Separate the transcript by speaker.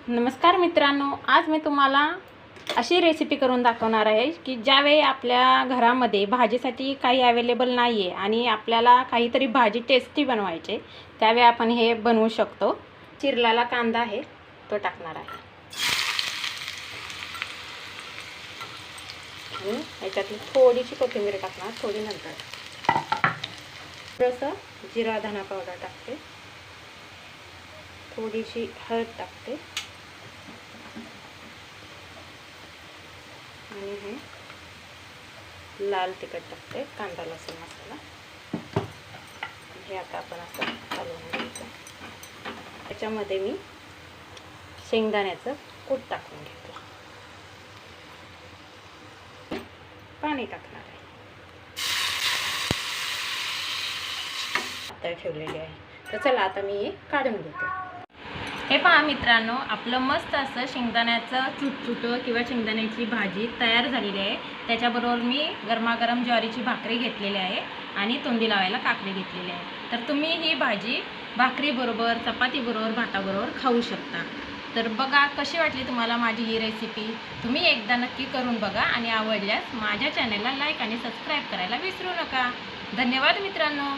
Speaker 1: नमस्कार मित्रांनो, आज मी तुम्हाला अशी रेसिपी करून दाखवणार आहे की ज्यावेळी आपल्या घरामध्ये भाजीसाठी काही अवेलेबल नाही आहे आणि आपल्याला काहीतरी भाजी टेस्टी बनवायची, त्यावेळी आपण हे बनवू शकतो। चिरलेला कांदा आहे तो टाकणार आहे आणि याच्यातली थोडीशी कोथिंबीर टाकणार, थोडी नंतर थोडंसं जिरा धना पावडर टाकते, थोडीशी हळद टाकते आणि हे लाल तिखट टाकते, कांदा लसूण मसाला। हे आता आपण असं हलवून घ्यायचं। त्याच्यामध्ये मी शेंगदाण्याचं कूट टाकून घेते, पाणी टाकणार आहे, पातळ ठेवलेले आहे। तर चला आता मी हे काढून घेते। हे पहा मित्रांनो, आपलं मस्त असं शेंगदाण्याचं चुटचुटं किंवा शेंगदाण्याची भाजी तयार झालेली आहे। त्याच्याबरोबर मी गरमागरम ज्वारीची भाकरी घेतलेली आहे आणि तोंडी लावायला काकडी घेतलेली आहे। तर तुम्ही ही भाजी भाकरीबरोबर, चपातीबरोबर, भाताबरोबर खाऊ शकता। तर बघा कशी वाटली तुम्हाला माझी ही रेसिपी। तुम्ही एकदा नक्की करून बघा आणि आवडल्यास माझ्या चॅनलला लाईक आणि सबस्क्राईब करायला विसरू नका। धन्यवाद मित्रांनो।